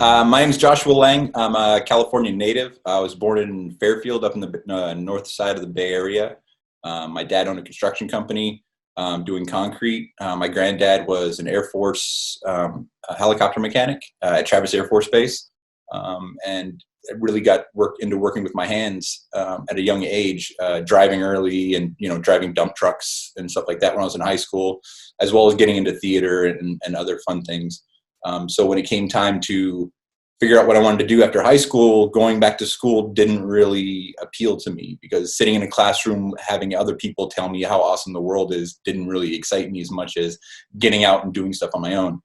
My name is Joshua Lang. I'm a California native. I was born in Fairfield, up in the north side of the Bay Area. My dad owned a construction company doing concrete. My granddad was an Air Force a helicopter mechanic at Travis Air Force Base, and I really got into working with my hands at a young age, driving early and driving dump trucks and stuff like that when I was in high school, as well as getting into theater and other fun things. So when it came time to figure out what I wanted to do after high school, going back to school didn't really appeal to me, because sitting in a classroom having other people tell me how awesome the world is didn't really excite me as much as getting out and doing stuff on my own.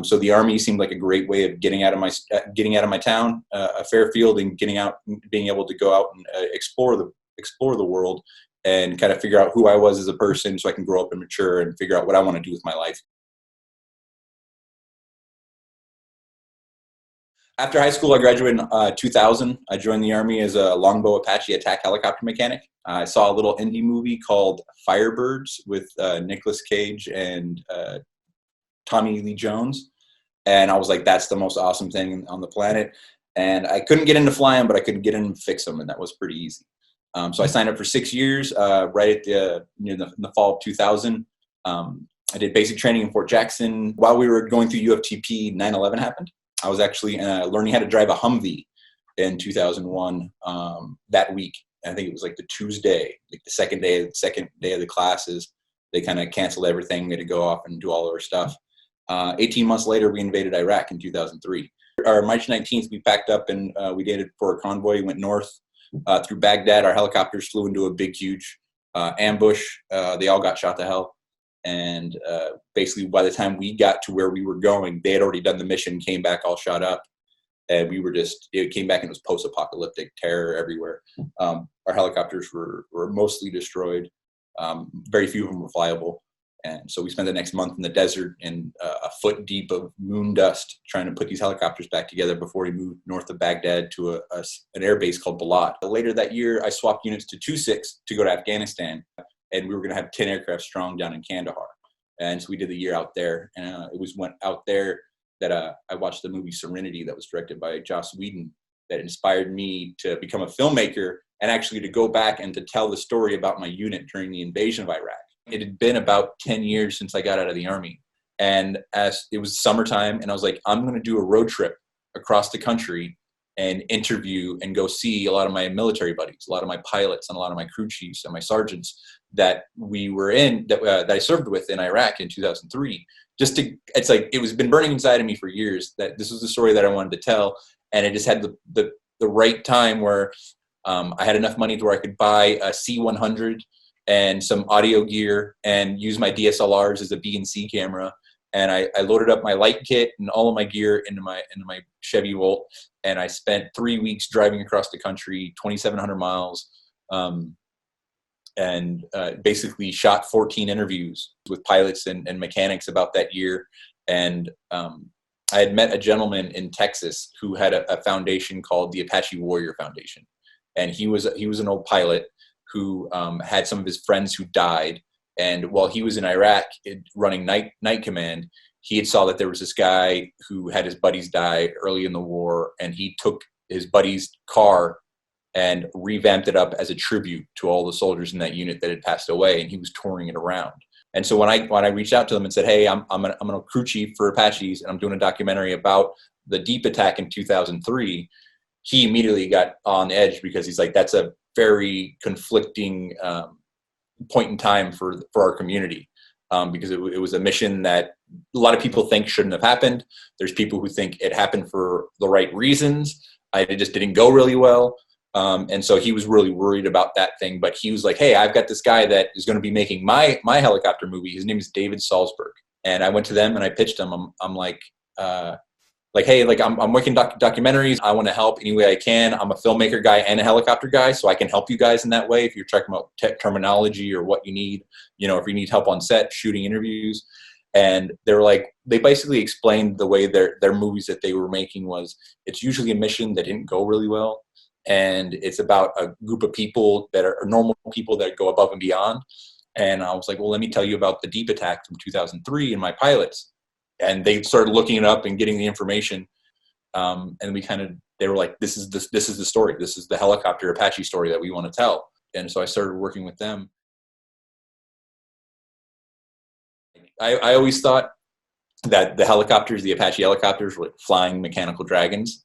So the Army seemed like a great way of getting out of my town, Fairfield, and getting out, being able to go out and explore the world and kind of figure out who I was as a person, so I can grow up and mature and figure out what I want to do with my life. After high school, I graduated in 2000. I joined the Army as a longbow Apache attack helicopter mechanic. I saw a little indie movie called Firebirds with Nicolas Cage and Tommy Lee Jones. And I was like, that's the most awesome thing on the planet. And I couldn't get into flying, but I could get in and fix them, and that was pretty easy. So I signed up for 6 years, right at in the fall of 2000. I did basic training in Fort Jackson. While we were going through UFTP, 9/11 happened. I was actually learning how to drive a Humvee in 2001 that week. I think it was like the Tuesday, like the second day of the classes. They kind of canceled everything. We had to go off and do all our stuff. 18 months later, we invaded Iraq in 2003. Our March 19th, we packed up and we did for a convoy. We went north through Baghdad. Our helicopters flew into a big, huge ambush. They all got shot to hell. And basically, by the time we got to where we were going, they had already done the mission, came back all shot up. And we were it came back and it was post-apocalyptic terror everywhere. Our helicopters were mostly destroyed. Very few of them were flyable. And so we spent the next month in the desert in a foot deep of moon dust trying to put these helicopters back together before we moved north of Baghdad to an air base called Balad. Later that year, I swapped units to 2-6 to go to Afghanistan. And we were going to have 10 aircraft strong down in Kandahar. And so we did the year out there. And went out there that I watched the movie Serenity that was directed by Joss Whedon, that inspired me to become a filmmaker and actually to go back and to tell the story about my unit during the invasion of Iraq. It had been about 10 years since I got out of the Army. And as it was summertime, and I was like, I'm going to do a road trip across the country and interview and go see a lot of my military buddies, a lot of my pilots and a lot of my crew chiefs and my sergeants that we were in, that I served with in Iraq in 2003. It's like, it was been burning inside of me for years that this was the story that I wanted to tell. And it just had the right time where I had enough money to where I could buy a C100 and some audio gear and use my DSLRs as a B&C camera. And I loaded up my light kit and all of my gear into my Chevy Volt. And I spent 3 weeks driving across the country, 2,700 miles, and basically shot 14 interviews with pilots and mechanics about that year. And I had met a gentleman in Texas who had a foundation called the Apache Warrior Foundation. And he was an old pilot who had some of his friends who died. And while he was in Iraq running night command, he had saw that there was this guy who had his buddies die early in the war, and he took his buddy's car and revamped it up as a tribute to all the soldiers in that unit that had passed away, and he was touring it around. And so when I reached out to him and said, hey, I'm a crew chief for Apaches, and I'm doing a documentary about the deep attack in 2003, he immediately got on edge, because he's like, that's a very conflicting point in time for our community, because it was a mission that a lot of people think shouldn't have happened. There's people who think it happened for the right reasons. It just didn't go really well. And so he was really worried about that thing. But he was like, hey, I've got this guy that is going to be making my helicopter movie. His name is David Salzberg. And I went to them and I pitched him. I'm like, hey, like I'm working documentaries. I want to help any way I can. I'm a filmmaker guy and a helicopter guy, so I can help you guys in that way. If you're talking about terminology or what you need, if you need help on set, shooting interviews. And they basically explained the way their movies that they were making was, it's usually a mission that didn't go really well. And it's about a group of people that are normal people that go above and beyond. And I was like, well, let me tell you about the deep attack from 2003 and my pilots. And they started looking it up and getting the information. And they were like, this is the story. This is the helicopter Apache story that we want to tell. And so I started working with them. I always thought that the Apache helicopters were like flying mechanical dragons.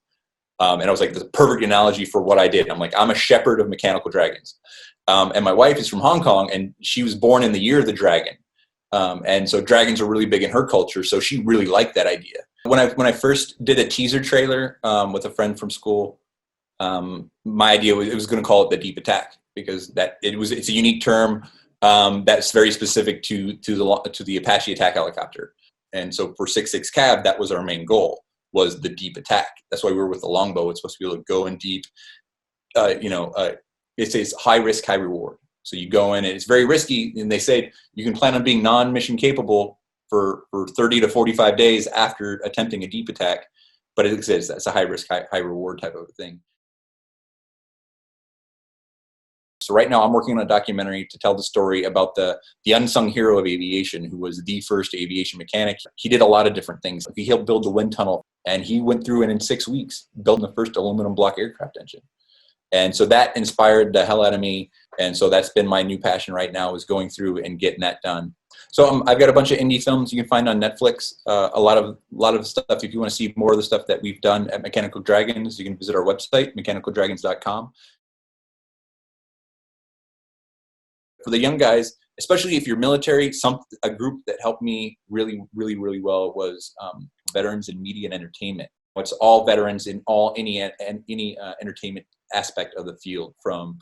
And I was like, the perfect analogy for what I did. I'm like, I'm a shepherd of mechanical dragons. And my wife is from Hong Kong, and she was born in the year of the dragon. And so dragons are really big in her culture. So she really liked that idea. When I first did a teaser trailer with a friend from school, my idea was it was going to call it the deep attack, because it's a unique term that's very specific to the Apache attack helicopter. And so for 6.6 Cab, that was our main goal, was the deep attack. That's why we were with the longbow. It's supposed to be able to go in deep. It's high risk, high reward. So you go in and it's very risky. And they say you can plan on being non-mission capable for 30 to 45 days after attempting a deep attack. But it exists. That's a high risk, high reward type of a thing. So right now I'm working on a documentary to tell the story about the unsung hero of aviation, who was the first aviation mechanic. He did a lot of different things. He helped build the wind tunnel, and he went through and in 6 weeks built the first aluminum block aircraft engine. And so that inspired the hell out of me. And so that's been my new passion right now, is going through and getting that done. So I've got a bunch of indie films you can find on Netflix. A lot of stuff. If you want to see more of the stuff that we've done at Mechanical Dragons, you can visit our website, mechanicaldragons.com. For the young guys, especially if you're military, a group that helped me really, really, really well was Veterans in Media and Entertainment. It's all veterans in any entertainment aspect of the field, from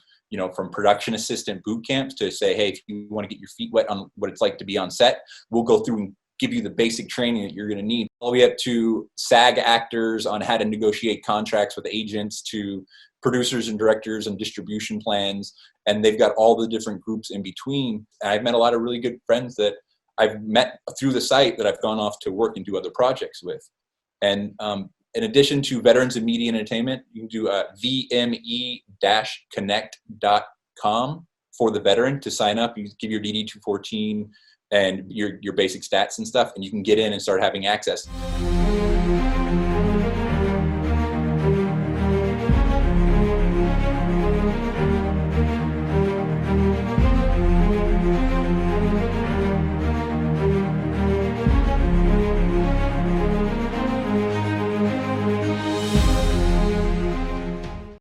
production assistant boot camps to say, hey, if you want to get your feet wet on what it's like to be on set, we'll go through and give you the basic training that you're going to need. All the way up to SAG actors on how to negotiate contracts with agents, to producers and directors and distribution plans. And they've got all the different groups in between. And I've met a lot of really good friends that I've met through the site that I've gone off to work and do other projects with. And in addition to Veterans in Media and Entertainment, you can do vme-connect.com for the veteran to sign up. You give your DD-214 and your basic stats and stuff, and you can get in and start having access.